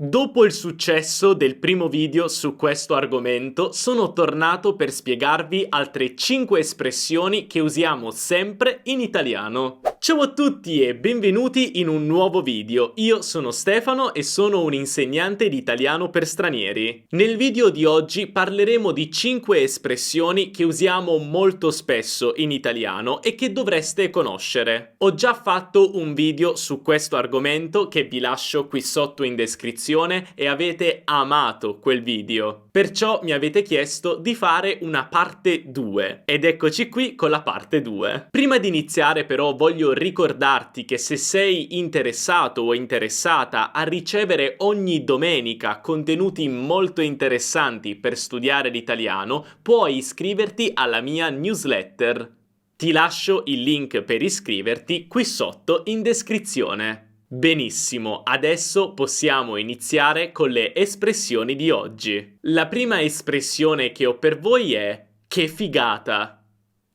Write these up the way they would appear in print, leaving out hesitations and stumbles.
Dopo il successo del primo video su questo argomento, sono tornato per spiegarvi altre 5 espressioni che usiamo sempre in italiano. Ciao a tutti e benvenuti in un nuovo video. Io sono Stefano e sono un insegnante di italiano per stranieri. Nel video di oggi parleremo di 5 espressioni che usiamo molto spesso in italiano e che dovreste conoscere. Ho già fatto un video su questo argomento che vi lascio qui sotto in descrizione e avete amato quel video. Perciò mi avete chiesto di fare una parte 2 ed eccoci qui con la parte 2. Prima di iniziare però voglio ricordarti che se sei interessato o interessata a ricevere ogni domenica contenuti molto interessanti per studiare l'italiano, puoi iscriverti alla mia newsletter. Ti lascio il link per iscriverti qui sotto in descrizione. Benissimo, adesso possiamo iniziare con le espressioni di oggi. La prima espressione che ho per voi è che figata.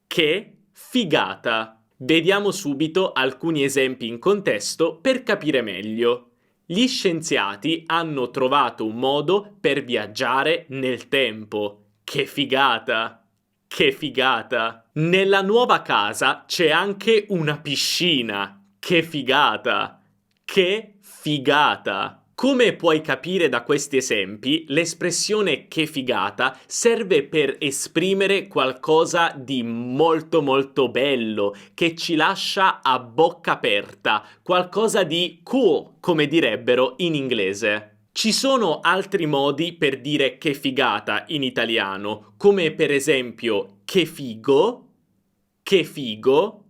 Che figata. Vediamo subito alcuni esempi in contesto per capire meglio. Gli scienziati hanno trovato un modo per viaggiare nel tempo. Che figata! Che figata! Nella nuova casa c'è anche una piscina. Che figata! Che figata! Come puoi capire da questi esempi, l'espressione che figata serve per esprimere qualcosa di molto bello, che ci lascia a bocca aperta, qualcosa di cool, come direbbero in inglese. Ci sono altri modi per dire che figata in italiano, come per esempio che figo,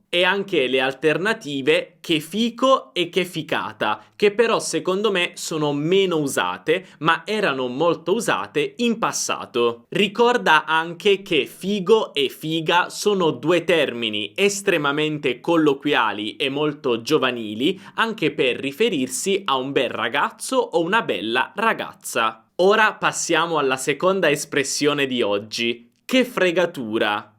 e anche le alternative che fico e che ficata, che però secondo me sono meno usate, ma erano molto usate in passato. Ricorda anche che figo e figa sono due termini estremamente colloquiali e molto giovanili, anche per riferirsi a un bel ragazzo o una bella ragazza. Ora passiamo alla seconda espressione di oggi. Che fregatura.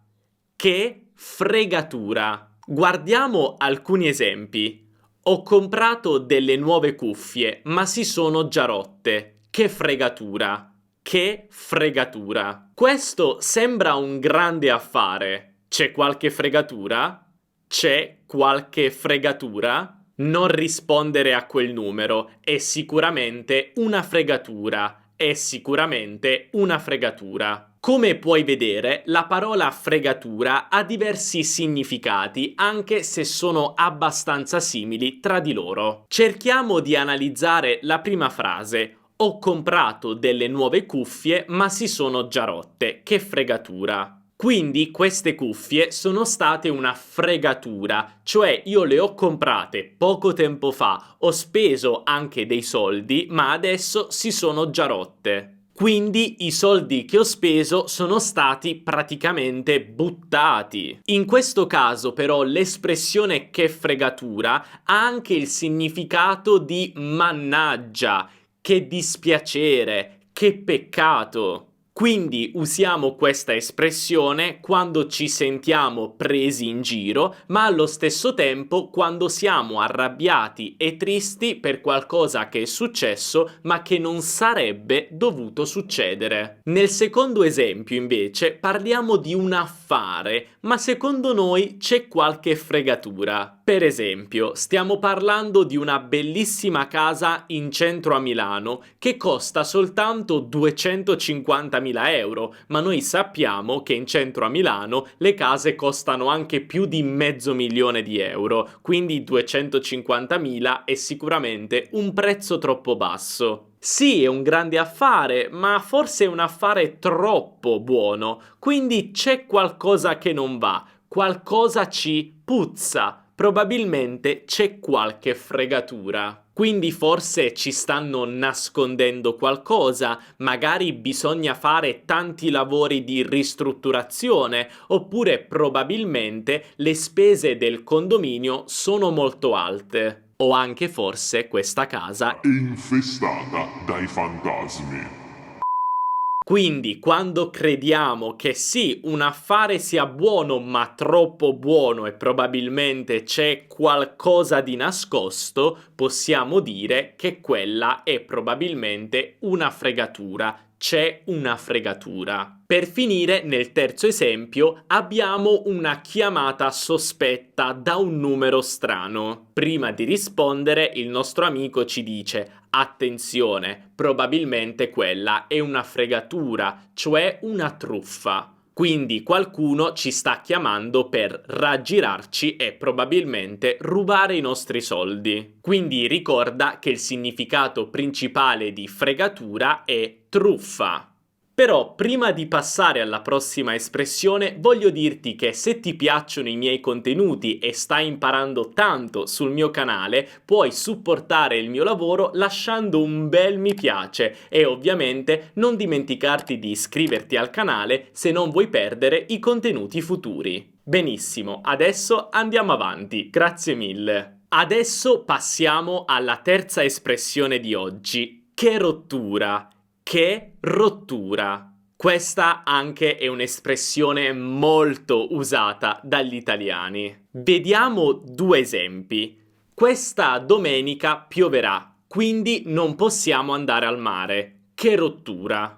Che fregatura. Guardiamo alcuni esempi. Ho comprato delle nuove cuffie, ma si sono già rotte. Che fregatura. Che fregatura. Questo sembra un grande affare. C'è qualche fregatura? C'è qualche fregatura? Non rispondere a quel numero. È sicuramente una fregatura. È sicuramente una fregatura. Come puoi vedere, la parola fregatura ha diversi significati, anche se sono abbastanza simili tra di loro. Cerchiamo di analizzare la prima frase. Ho comprato delle nuove cuffie, ma si sono già rotte. Che fregatura. Quindi queste cuffie sono state una fregatura, cioè io le ho comprate poco tempo fa, ho speso anche dei soldi, ma adesso si sono già rotte. Quindi i soldi che ho speso sono stati praticamente buttati. In questo caso però l'espressione che fregatura ha anche il significato di mannaggia, che dispiacere, che peccato. Quindi usiamo questa espressione quando ci sentiamo presi in giro, ma allo stesso tempo quando siamo arrabbiati e tristi per qualcosa che è successo ma che non sarebbe dovuto succedere. Nel secondo esempio, invece, parliamo di un affare, ma secondo noi c'è qualche fregatura. Per esempio, stiamo parlando di una bellissima casa in centro a Milano che costa soltanto 250.000 euro, ma noi sappiamo che in centro a Milano le case costano anche più di $500.000 di euro, quindi 250.000 è sicuramente un prezzo troppo basso. Sì, è un grande affare, ma forse è un affare troppo buono, quindi c'è qualcosa che non va, qualcosa ci puzza. Probabilmente c'è qualche fregatura. Quindi forse ci stanno nascondendo qualcosa, magari bisogna fare tanti lavori di ristrutturazione, oppure probabilmente le spese del condominio sono molto alte. O anche forse questa casa è infestata dai fantasmi. Quindi quando crediamo che sì, un affare sia buono ma troppo buono e probabilmente c'è qualcosa di nascosto, possiamo dire che quella è probabilmente una fregatura. C'è una fregatura. Per finire, nel terzo esempio, abbiamo una chiamata sospetta da un numero strano. Prima di rispondere, il nostro amico ci dice: attenzione, probabilmente quella è una fregatura, cioè una truffa. Quindi qualcuno ci sta chiamando per raggirarci e probabilmente rubare i nostri soldi. Quindi ricorda che il significato principale di fregatura è truffa. Però prima di passare alla prossima espressione voglio dirti che se ti piacciono i miei contenuti e stai imparando tanto sul mio canale, puoi supportare il mio lavoro lasciando un bel mi piace e ovviamente non dimenticarti di iscriverti al canale se non vuoi perdere i contenuti futuri. Benissimo, adesso andiamo avanti, grazie mille. Adesso passiamo alla terza espressione di oggi. Che rottura! Che rottura! Questa anche è un'espressione molto usata dagli italiani. Vediamo due esempi. Questa domenica pioverà, quindi non possiamo andare al mare. Che rottura!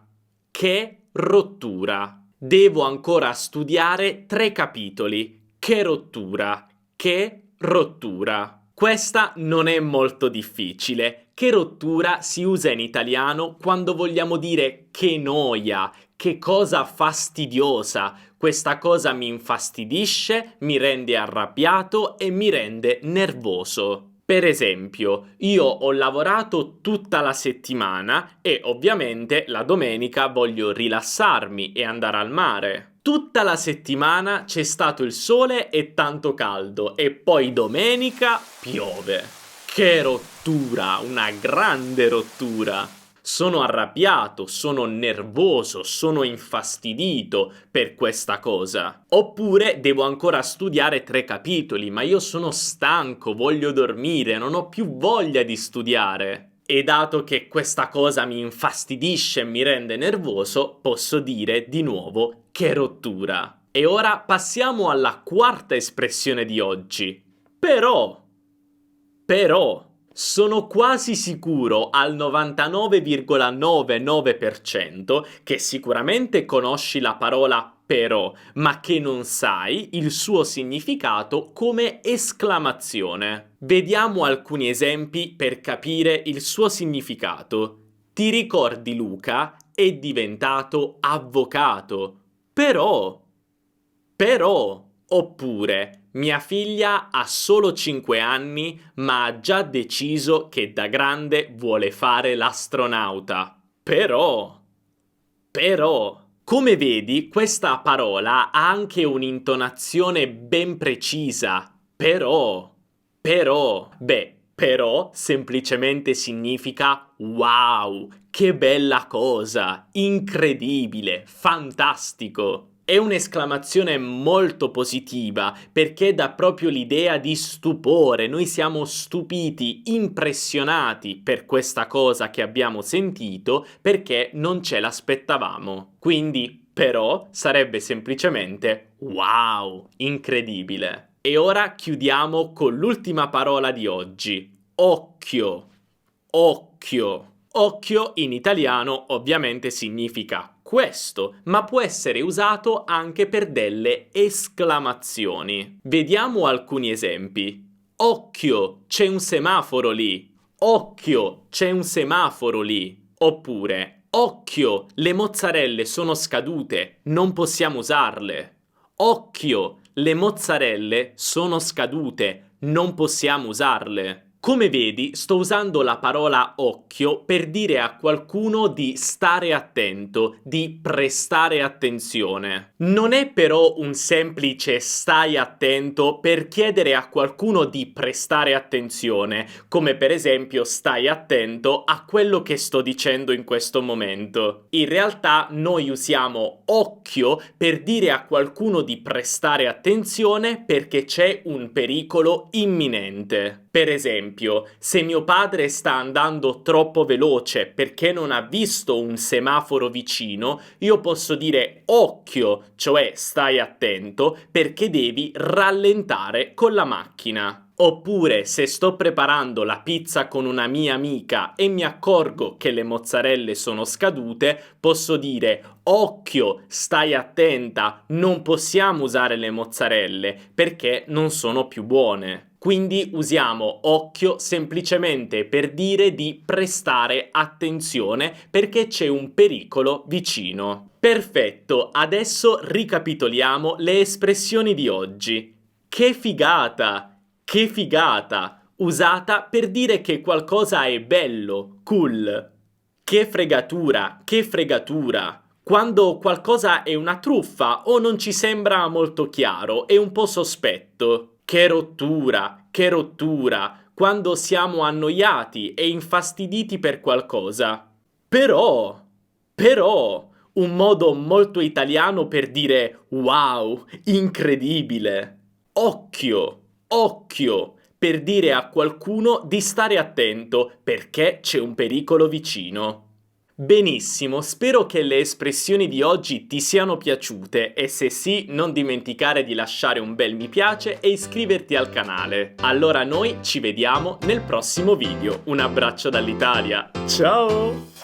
Che rottura! Devo ancora studiare 3 capitoli. Che rottura! Che rottura! Questa non è molto difficile. Che rottura si usa in italiano quando vogliamo dire che noia, che cosa fastidiosa. Questa cosa mi infastidisce, mi rende arrabbiato e mi rende nervoso. Per esempio, io ho lavorato tutta la settimana e ovviamente la domenica voglio rilassarmi e andare al mare. Tutta la settimana c'è stato il sole e tanto caldo e poi domenica piove. Che rottura, una grande rottura. Sono arrabbiato, sono nervoso, sono infastidito per questa cosa. Oppure devo ancora studiare 3 capitoli, ma io sono stanco, voglio dormire, non ho più voglia di studiare. E dato che questa cosa mi infastidisce e mi rende nervoso, posso dire di nuovo che rottura. E ora passiamo alla quarta espressione di oggi. Però, sono quasi sicuro al 99,99% che sicuramente conosci la parola però, ma che non sai il suo significato come esclamazione. Vediamo alcuni esempi per capire il suo significato. Ti ricordi Luca? È diventato avvocato. Però, oppure, mia figlia ha solo 5 anni, ma ha già deciso che da grande vuole fare l'astronauta. Però, come vedi, questa parola ha anche un'intonazione ben precisa. Però, però semplicemente significa wow, che bella cosa, incredibile, fantastico. È un'esclamazione molto positiva perché dà proprio l'idea di stupore. Noi siamo stupiti, impressionati per questa cosa che abbiamo sentito perché non ce l'aspettavamo. Quindi, però, sarebbe semplicemente wow, incredibile. E ora chiudiamo con l'ultima parola di oggi. Occhio. Occhio. Occhio in italiano ovviamente significa questo, ma può essere usato anche per delle esclamazioni. Vediamo alcuni esempi. Occhio, c'è un semaforo lì. Occhio, c'è un semaforo lì. Oppure, occhio, le mozzarelle sono scadute, non possiamo usarle. Occhio, le mozzarelle sono scadute, non possiamo usarle. Come vedi, sto usando la parola occhio per dire a qualcuno di stare attento, di prestare attenzione. Non è però un semplice stai attento per chiedere a qualcuno di prestare attenzione, come per esempio stai attento a quello che sto dicendo in questo momento. In realtà noi usiamo occhio per dire a qualcuno di prestare attenzione perché c'è un pericolo imminente. Per esempio, se mio padre sta andando troppo veloce perché non ha visto un semaforo vicino, io posso dire occhio, cioè stai attento, perché devi rallentare con la macchina. Oppure, se sto preparando la pizza con una mia amica e mi accorgo che le mozzarelle sono scadute, posso dire occhio, stai attenta, non possiamo usare le mozzarelle perché non sono più buone. Quindi usiamo occhio semplicemente per dire di prestare attenzione perché c'è un pericolo vicino. Perfetto, adesso ricapitoliamo le espressioni di oggi. Che figata! Che figata! Usata per dire che qualcosa è bello, cool. Che fregatura, che fregatura! Quando qualcosa è una truffa o non ci sembra molto chiaro, è un po' sospetto. Che rottura! Quando siamo annoiati e infastiditi per qualcosa. Però, un modo molto italiano per dire wow, incredibile. Occhio, occhio, per dire a qualcuno di stare attento perché c'è un pericolo vicino. Benissimo, spero che le espressioni di oggi ti siano piaciute e se sì, non dimenticare di lasciare un bel mi piace e iscriverti al canale. Allora noi ci vediamo nel prossimo video. Un abbraccio dall'Italia. Ciao!